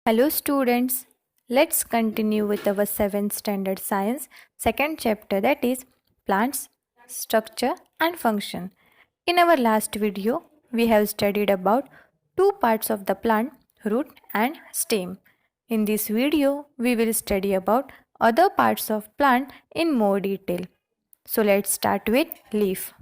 Hello students, let's continue with our 7th standard science second chapter, that is plants, structure and function. In our last video, we have studied about two parts of the plant, root and stem. In this video, we will study about other parts of plant in more detail. So let's start with leaf.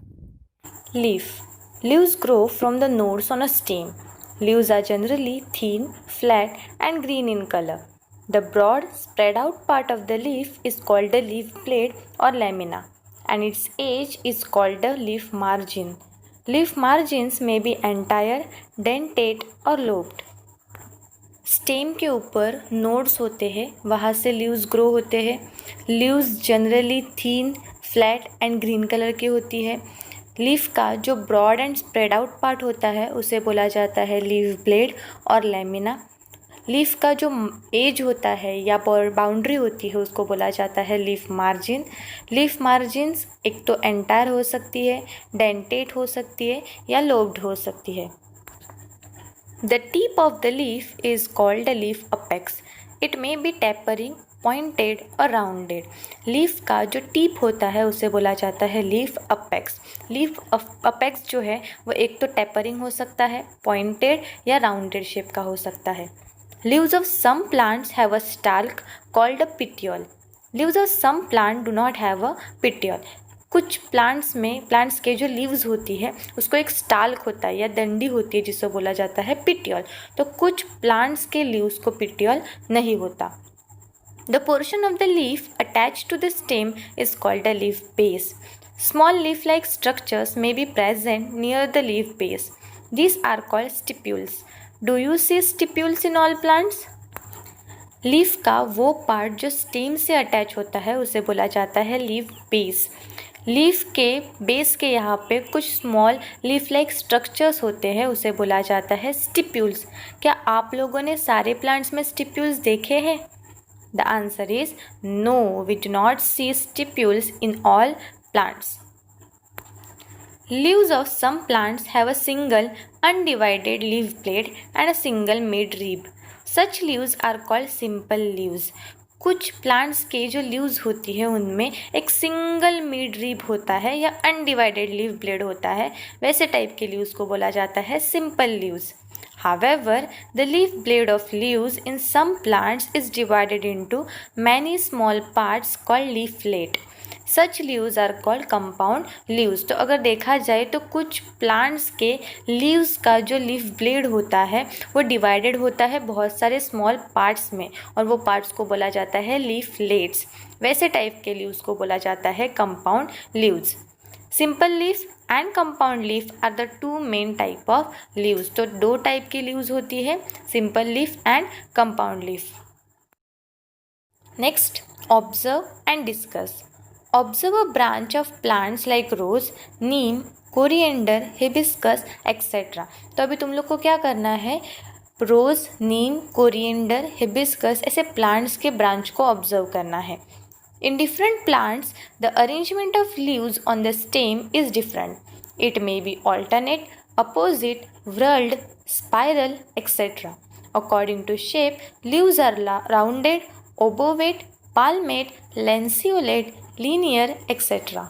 Leaf. Leaves grow from the nodes on a stem. Leaves are generally thin, flat, and green in color. The broad, spread out part of the leaf is called the leaf blade or lamina, and its edge is called the leaf margin. Leaf margins may be entire, dentate or lobed. Stem के ऊपर nodes होते हैं, वहाँ से leaves grow होते हैं. Leaves generally thin, flat and green colour की होती है. लीफ का जो broad and spread out part होता है उसे बोला जाता है लीफ ब्लेड और लैमिना. लीफ का जो एज होता है या बाउंड्री होती है उसको बोला जाता है लीफ मार्जिन. लीफ मार्जिन्स एक तो एंटायर हो सकती है, डेंटेट हो सकती है या लोब्ड हो सकती है. The tip of the leaf is called the leaf apex. It may be tapering, pointed or rounded. Leaf का जो टिप होता है उसे बोला जाता है लीफ अपेक्स. लीफ अपेक्स जो है वो एक तो टेपरिंग हो सकता है, पॉइंटेड या राउंडेड शेप का हो सकता है. Leaves of some plants have a stalk called a petiole. Leaves of some plant do not have a petiole. कुछ प्लांट्स के जो लीव्स होती है उसको एक स्टाल्क होता है या डंडी होती है जिसको बोला जाता है पिटियोल. तो कुछ प्लांट्स के लीव्स को पिटियोल नहीं होता. The portion of the leaf attach to the stem is called the leaf base. Small leaf like structures may be present near the leaf base. These are called stipules. Do you see stipules in all plants? Leaf का वो part जो stem से attach होता है उसे बोला जाता है लीफ बेस. लीफ के बेस के यहाँ पे कुछ स्मॉल लीफ लाइक स्ट्रक्चर्स होते हैं उसे बोला जाता है स्टिप्यूल्स. क्या आप लोगों ने सारे प्लांट्स में स्टिप्यूल्स देखे हैं? The answer is no, we do not see stipules in all plants. Leaves of some plants have a single undivided leaf blade and a single mid-rib. Such leaves are called simple leaves. कुछ plants के जो leaves होती है उनमें एक single mid रीब होता है या अनडिवाइडेड लीव ब्लेड होता है, वैसे टाइप के लीव्स को बोला जाता है simple leaves. However, the leaf blade of leaves in some plants is divided into many small parts called leaflet. Such leaves are called compound leaves. तो अगर देखा जाए तो कुछ प्लांट्स के लीव्स का जो लीफ ब्लेड होता है वो डिवाइडेड होता है बहुत सारे स्मॉल पार्ट्स में और वो पार्ट्स को बोला जाता है लीफलेट्स. वैसे टाइप के लीव्स को बोला जाता है compound leaves. Simple leaf and compound leaf are the two main type of leaves. तो दो टाइप की लीव्स होती है, simple leaf and compound leaf. Next, observe and discuss. Observe a branch of plants like rose, neem, coriander, hibiscus, etc. तो अभी तुम लोग को क्या करना है, रोज़, नीम, कोरिएंडर, हिबिस्कस ऐसे प्लांट्स के ब्रांच को ऑब्जर्व करना है. In different plants, the arrangement of leaves on the stem is different. It may be alternate, opposite, whorled, spiral, etc. According to shape, leaves are rounded, obovate, palmate, lanceolate, linear etcetera.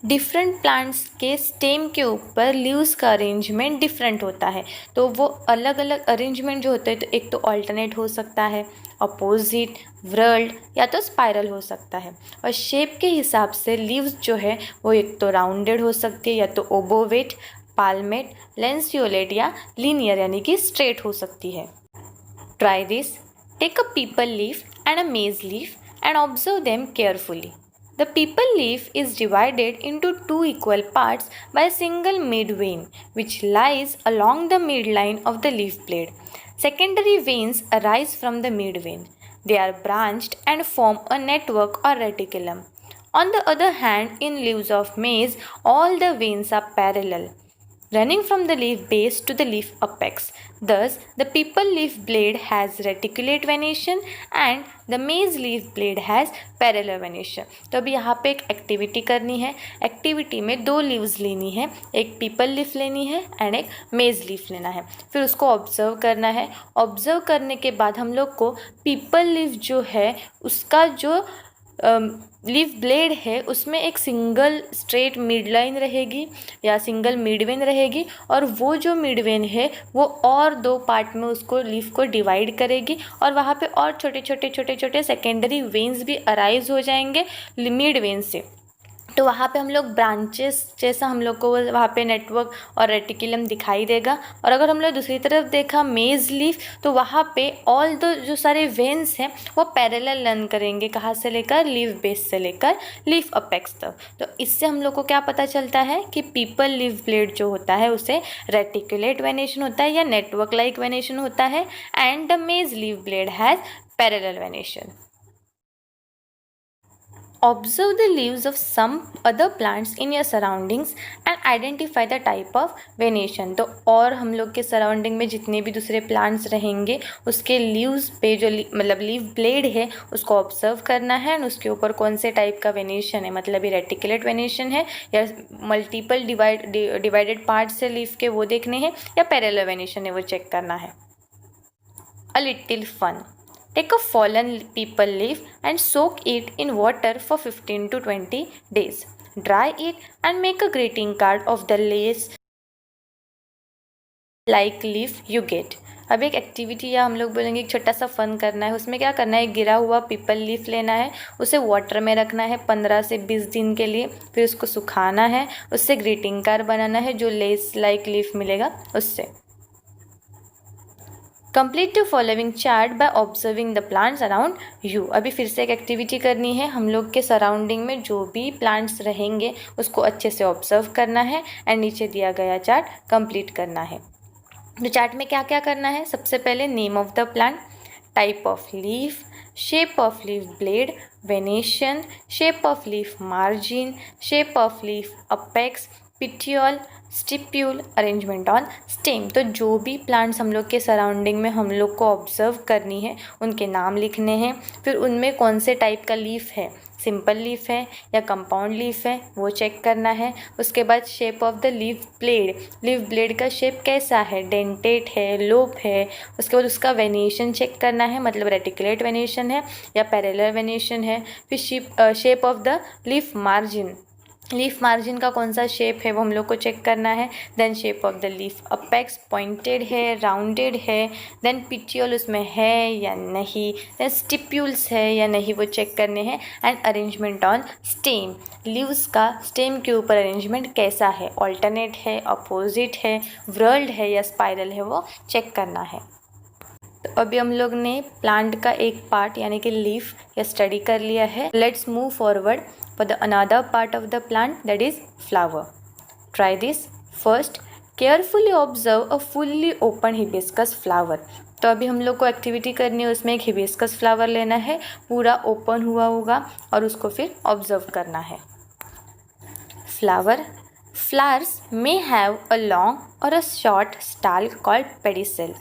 Different plants के stem के ऊपर leaves का arrangement different होता है. तो वो अलग अलग अरेंजमेंट जो होते हैं, तो एक तो ऑल्टरनेट हो सकता है, अपोजिट, व्हर्ल्ड या तो स्पाइरल हो सकता है. और शेप के हिसाब से लीव्स जो है वो एक तो राउंडेड हो सकती है या तो ओबोवेट, पाल्मेट, लेंसियोलेट या लीनियर यानी कि स्ट्रेट हो सकती है. Try this. Take a peepal leaf and a maize leaf and observe them carefully. The pipal leaf is divided into two equal parts by a single mid vein which lies along the midline of the leaf blade. Secondary veins arise from the mid vein. They are branched and form a network or reticulum. On the other hand, in leaves of maize, all the veins are parallel. running from the leaf base to the leaf apex. Thus, the people leaf blade has reticulate venation and the maize leaf blade has parallel venation. तो अभी यहाँ पे एक activity करनी है. Activity में 2 leaves लेनी है, एक पीपल लीफ लेनी है एंड एक मेज लीफ लेना है. फिर उसको ऑब्जर्व करना है. ऑब्जर्व करने के बाद हम लोग को पीपल लीफ जो है उसका जो लीफ ब्लेड है उसमें एक सिंगल स्ट्रेट मिड लाइन रहेगी या सिंगल मिडवेन रहेगी, और वो जो मिडवेन है वो और 2 पार्ट में उसको लीफ को डिवाइड करेगी और वहाँ पे और छोटे छोटे सेकेंडरी वेन्स भी अराइज हो जाएंगे मिड वेन से. तो वहाँ पे हम लोग ब्रांचेस जैसा हम लोग को वहाँ पे नेटवर्क और रेटिकुलम दिखाई देगा. और अगर हम लोग दूसरी तरफ देखा मेज लीफ, तो वहाँ पे ऑल द जो सारे वेन्स हैं वो पैरेलल रन करेंगे. कहाँ से लेकर? लीफ बेस से लेकर लीफ अपेक्स तक. तो इससे हम लोग को क्या पता चलता है कि पीपल लीफ ब्लेड जो होता है उसे रेटिकुलेट वेनेशन होता है या नेटवर्क लाइक वेनेशन होता है, एंड द मेज leaf blade has parallel venation. Observe the leaves of some other plants in your surroundings and identify the type of venation. तो और हम लोग के सराउंडिंग में जितने भी दूसरे प्लांट्स रहेंगे उसके लीव्स पे जो मतलब लीव ब्लेड है उसको ऑब्जर्व करना है और उसके ऊपर कौन से टाइप का वेनेशन है, मतलब ये रेटिकुलेट वेनेशन है या मल्टीपल डिवाइडेड पार्ट्स है लीफ के वो देखने हैं या पैरेलल वेनेशन है वो चेक करना है. A little fun. Take a fallen peepal leaf and soak it in water for 15 to 20 days. Dry it and make a greeting card of the lace like leaf you get. अब एक activity या हम लोग बोलेंगे एक छोटा सा fun करना है. उसमें क्या करना है, एक गिरा हुआ पीपल लीफ लेना है, उसे वाटर में रखना है 15 से 20 दिन के लिए, फिर उसको सुखाना है, उससे ग्रीटिंग कार्ड बनाना है जो लेस लाइक लीफ मिलेगा उससे. Complete the following chart by observing the plants around you. अभी फिर से एक एक्टिविटी करनी है. हम लोग के सराउंडिंग में जो भी प्लांट्स रहेंगे उसको अच्छे से ऑब्जर्व करना है एंड नीचे दिया गया चार्ट कंप्लीट करना है. तो चार्ट में क्या क्या करना है, सबसे पहले name of the plant, type of leaf, shape of leaf blade, venation, shape of leaf margin, shape of leaf apex, petiole, stipule, arrangement on stem. तो जो भी प्लांट्स हम लोग के सराउंडिंग में हम लोग को ऑब्जर्व करनी है उनके नाम लिखने हैं. फिर उनमें कौन से टाइप का लीफ है, सिंपल लीफ है या कंपाउंड लीफ है वो चेक करना है. उसके बाद shape of the leaf blade का शेप कैसा है, डेंटेट है, लोप है. उसके बाद उसका वेनेशन चेक करना है, मतलब रेटिकुलेट वेनेशन है या पैरेलल वेनेशन है. फिर shape of the leaf margin का कौन सा शेप है वो हम लोग को चेक करना है. Then shape of the leaf apex pointed है, राउंडेड है. देन पिटियोल उसमें है या नहीं. देन स्टिप्यूल्स है या नहीं वो चेक करने हैं. And arrangement on stem, leaves का स्टेम के ऊपर अरेंजमेंट कैसा है, ऑल्टरनेट है, अपोजिट है, व्हर्ल्ड है या स्पाइरल है वो चेक करना है. तो अभी हम लोग ने प्लांट का एक पार्ट यानी कि लीफ या स्टडी कर लिया है. Let's move forward for the another part of the plant, that is flower. Try this. First, carefully observe a fully open hibiscus flower. तो अभी हम लोग को एक्टिविटी करनी है, उसमें एक हिबिस्कस फ्लावर लेना है, पूरा ओपन हुआ होगा और उसको फिर ऑब्जर्व करना है. Flowers may have a long or a short stalk called pedicel.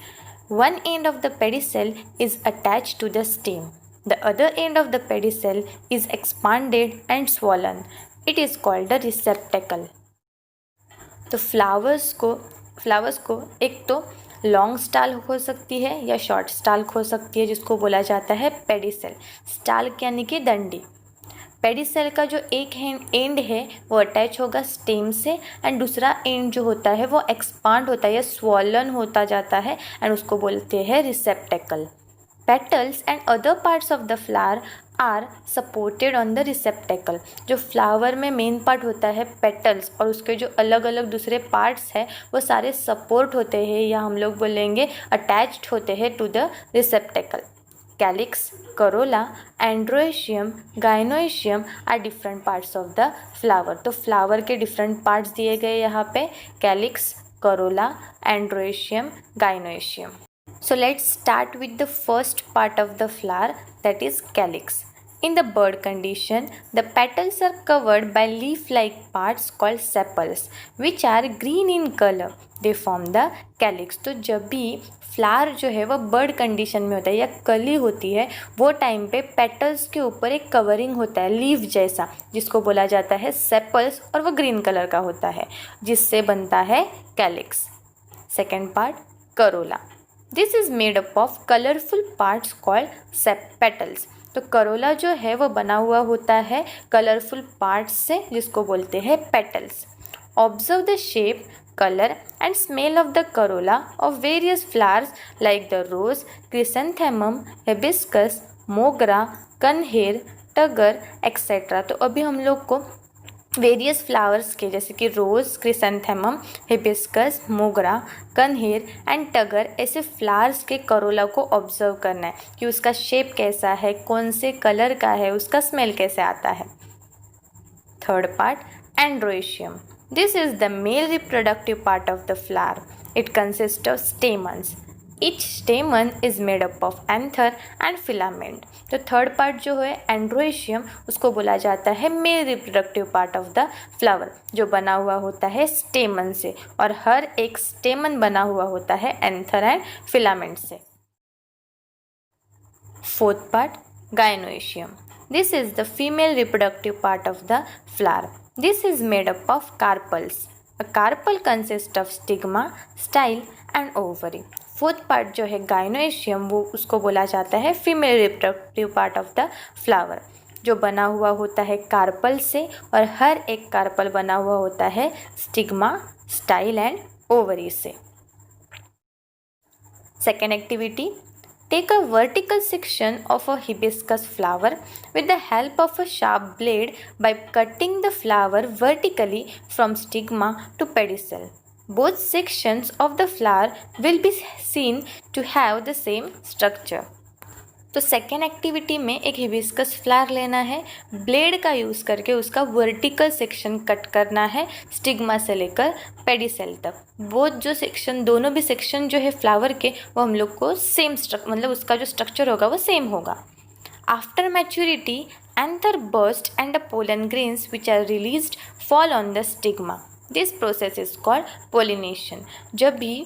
One end of the pedicel is attached to the stem. The other end of the pedicel is expanded and swollen. It is called the receptacle. तो flowers को एक तो long stall हो सकती है या short stalk हो सकती है जिसको बोला जाता है पेडिसेल. स्टाल्क यानी कि डंडी. पेडिसेल का जो एक एंड है वो अटैच होगा स्टेम से एंड दूसरा एंड जो होता है वो एक्सपांड होता है या स्वॉलन होता जाता है एंड उसको बोलते हैं receptacle. Petals and other parts of the flower are supported on the receptacle. जो फ्लावर में मेन पार्ट होता है पेटल्स और उसके जो अलग अलग दूसरे पार्ट्स हैं वो सारे सपोर्ट होते हैं या हम लोग बोलेंगे अटैच्ड होते हैं to the receptacle. Calyx, corolla, androecium, gynoecium are different parts of the flower. तो फ्लावर के डिफरेंट पार्ट्स दिए गए यहाँ पे, calyx, corolla, androecium, gynoecium. So let's start with the first part of the flower, that is calyx. In the bud condition, the petals are covered by leaf-like parts called sepals, which are green in color. They form the calyx. तो जब भी flower जो है वह bird condition में होता है या कली होती है, वो टाइम पे पेटल्स के ऊपर एक कवरिंग होता है लीफ जैसा, जिसको बोला जाता है सेपल्स, और वो ग्रीन कलर का होता है, जिससे बनता है calyx. Second part, Corolla. This is made up of colourful parts called petals. तो करोला जो है वो बना हुआ होता है कलरफुल पार्ट्स से, जिसको बोलते हैं petals. Observe the shape, color and smell of the corolla of various flowers like the rose, chrysanthemum, hibiscus, मोगरा, कनहेर, टगर एक्सेट्रा. तो अभी हम लोग को वेरियस फ्लावर्स के जैसे कि रोज़, क्रिसेंथेमम, हिबिस्कस, मोगरा, कनहेर एंड टगर ऐसे फ्लावर्स के करोला को ऑब्जर्व करना है कि उसका शेप कैसा है, कौन से कलर का है, उसका स्मेल कैसे आता है. Third part, androecium. This is the male reproductive part of the flower. It consists of stamens. Each stamen is made up of anther and filament. तो थर्ड पार्ट जो है एंड्रोइशियम, उसको बोला जाता है male reproductive part of the flower, जो बना हुआ होता है स्टेमन से, और हर एक स्टेमन बना हुआ होता है एंथर एंड फिलामेंट से. Fourth part, gynoecium. This is the female reproductive part of the flower. This is made up of carpels. A carpel consists of stigma, style and ovary. Fourth part जो है गायनोइशियम, वो उसको बोला जाता है female reproductive part of the flower, जो बना हुआ होता है कार्पल से, और हर एक कार्पल बना हुआ होता है स्टिग्मा, स्टाइल एंड ओवरी से. Second activity, take a vertical section of a hibiscus flower with the help of a sharp blade by cutting the flower vertically from stigma to pedicel. Both sections of the flower will be seen to have the same structure. तो second activity में एक hibiscus flower लेना है, blade का use करके उसका vertical section cut करना है स्टिग्मा से लेकर पेडिसेल तक. वो जो सेक्शन, दोनों भी सेक्शन जो है फ्लावर के, वो हम लोग को सेम मतलब उसका जो स्ट्रक्चर होगा वो सेम होगा. After maturity, anther burst and the pollen grains which are released fall on the stigma. This process is called pollination. जब भी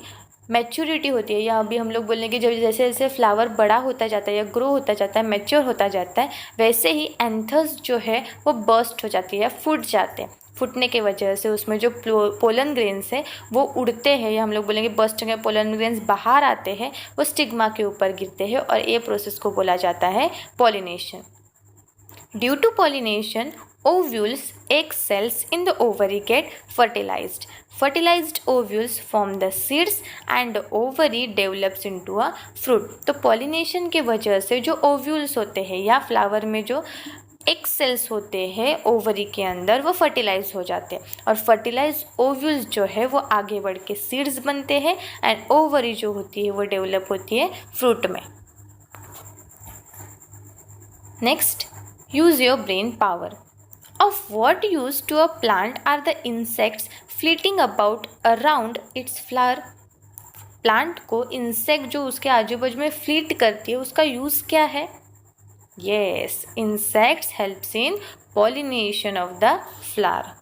मैच्योरिटी होती है, या अभी हम लोग बोलेंगे जब जैसे जैसे फ्लावर बड़ा होता जाता है या ग्रो होता जाता है, मैच्योर होता जाता है, वैसे ही एंथर्स जो है वो बर्स्ट हो जाती है, फूट जाते हैं. फूटने की वजह से उसमें जो पोलन ग्रेन्स है वो उड़ते हैं, या हम लोग बोलेंगे बर्स्ट के पोलन ग्रेन्स बाहर आते हैं, वो स्टिग्मा के ऊपर गिरते हैं, और ये प्रोसेस को बोला जाता है pollination. Due to pollination, ovules, egg cells in the ovary get fertilized. Fertilized ovules form the seeds and the ovary develops into a fruit. तो pollination के वजह से जो ovules होते हैं या फ्लावर में जो एग सेल्स होते हैं ओवरी के अंदर, वो फर्टिलाइज हो जाते हैं, और फर्टिलाइज ओव्यूल्स जो है वो आगे बढ़ के सीड्स बनते हैं, एंड ओवरी जो होती है वो डेवलप होती है फ्रूट में. Next, use your brain power. Of what use to a plant are the insects flitting about around its flower? Plant को इंसेक्ट जो उसके आजू बाजू में फ्लीट करती है, उसका यूज़ क्या है? Yes, insects helps in pollination of the flower.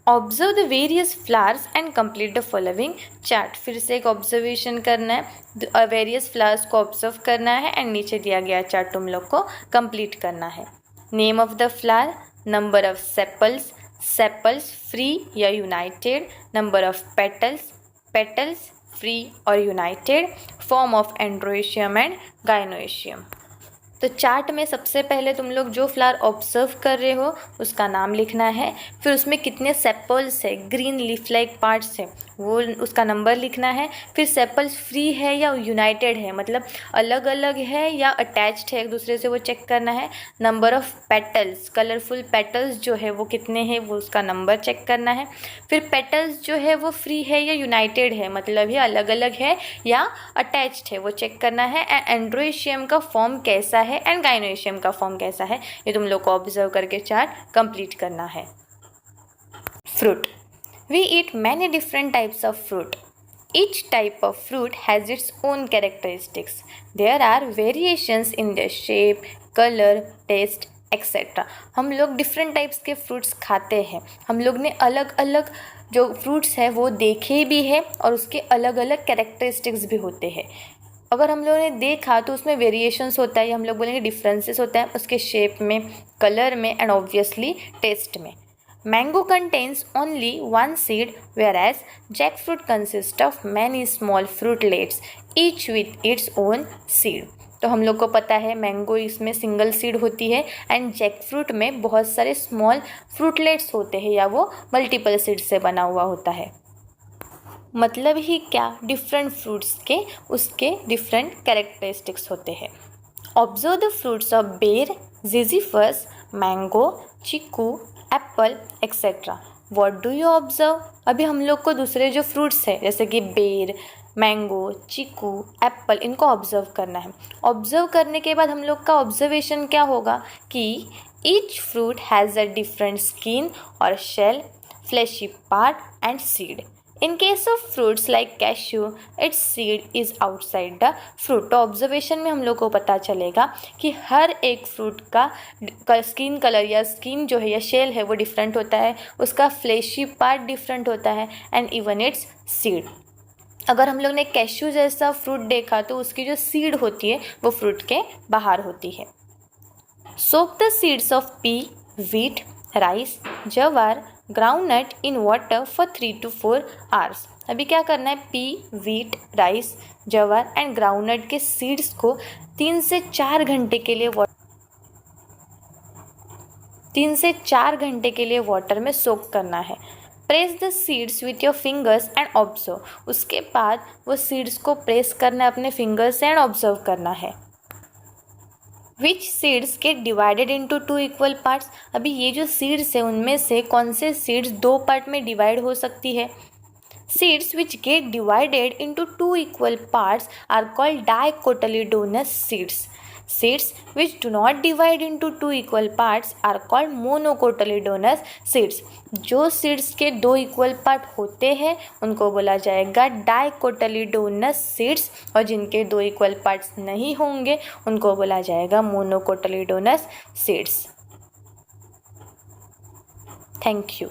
Observe the various flowers and complete the following chart. फिर से एक ऑब्जर्वेशन करना है, वेरियस फ्लावर्स को ऑब्जर्व करना है, एंड नीचे दिया गया चार्ट तुम लोग को कंप्लीट करना है. Name of the flower, number of sepals, sepals free या united, number of petals, petals free और united, form of androecium and gynoecium. तो चार्ट में सबसे पहले तुम लोग जो फ्लावर ऑब्जर्व कर रहे हो उसका नाम लिखना है, फिर उसमें कितने सेपल्स है, ग्रीन लीफ लाइक पार्ट्स है, वो उसका नंबर लिखना है. फिर सेपल्स फ्री है या यूनाइटेड है, मतलब अलग अलग है या अटैच्ड है एक दूसरे से, वो चेक करना है. Number of petals, colourful petals जो है वो कितने हैं, वो उसका नंबर चेक करना है. फिर पेटल्स जो है वो फ्री है या यूनाइटेड है, मतलब ये अलग अलग है या अटैच्ड है, वो चेक करना है. एंड्रोइशियम का फॉर्म कैसा है एंड गायनोइशियम का फॉर्म कैसा है, ये तुम लोग को ऑब्जर्व करके चार्ट कंप्लीट करना है. Fruit. We eat many different types of fruit. Each type of fruit has its own characteristics. There are variations in their shape, colour, taste etcetera. हम लोग डिफरेंट टाइप्स के फ्रूट्स खाते हैं। हम लोग ने अलग अलग जो फ्रूट्स हैं वो देखे भी हैं और उसके अलग अलग कैरेक्टरिस्टिक्स भी होते हैं। अगर हम लोगों ने देखा तो उसमें वेरिएशंस होता है, हम लोग बोलेंगे डिफरेंसेस होता है उसके शेप में, कलर में एंड ऑब्वियसली टेस्ट में। Mango contains only one seed, whereas jackfruit consists of many small fruitlets, each with its own seed. तो हम लोग को पता है मैंगो इसमें सिंगल सीड होती है एंड जैकफ्रूट में बहुत सारे स्मॉल फ्रूटलेट्स होते हैं या वो मल्टीपल सीड से बना हुआ होता है। मतलब ही क्या, डिफरेंट फ्रूट्स के उसके डिफरेंट कैरेक्टरिस्टिक्स होते हैं। Observe the fruits of ber, Ziziphus, mango, chikoo, apple etcetera. What do you observe? अभी हम लोग को दूसरे जो फ्रूट्स हैं जैसे कि बेर, मैंगो, चीकू, एप्पल, इनको ऑब्जर्व करना है। ऑब्जर्व करने के बाद हम लोग का ऑब्जर्वेशन क्या होगा कि each fruit has a different skin और shell, fleshy part and seed. In case of fruits like cashew, its seed is outside the fruit. तो ऑब्जर्वेशन में हम लोग को पता चलेगा कि हर एक फ्रूट का स्किन कलर या स्किन जो है या शेल है वो डिफरेंट होता है, उसका फ्लैशी पार्ट डिफरेंट होता है एंड इवन इट्स सीड। अगर हम लोग ने कैश्यू जैसा फ्रूट देखा तो उसकी जो सीड होती है वो फ्रूट के बाहर होती है। Soak the seeds of pea, wheat, rice, jowar, groundnut in water for 3 to 4 hours। अभी क्या करना है, pea, wheat, rice, jowar and groundnut के सीड्स को 3 से 4 घंटे के लिए वाटर में सोक करना है। Press the seeds with your fingers and observe. उसके बाद वो सीड्स को प्रेस करना है अपने फिंगर्स से एंड ऑब्जर्व करना है। Which seeds get divided into 2 equal parts? अभी ये जो सीड्स है उनमें से कौन से सीड्स 2 पार्ट में डिवाइड हो सकती है? Seeds which get divided into 2 equal parts are called dicotyledonous seeds. Seeds which do not divide into 2 equal parts are called monocotyledonous seeds. जो सीड्स के 2 इक्वल पार्ट होते हैं उनको बोला जाएगा डाइकोटिलेडोनस सीड्स और जिनके 2 इक्वल पार्ट्स नहीं होंगे उनको बोला जाएगा मोनोकोटिलेडोनस सीड्स। Thank you.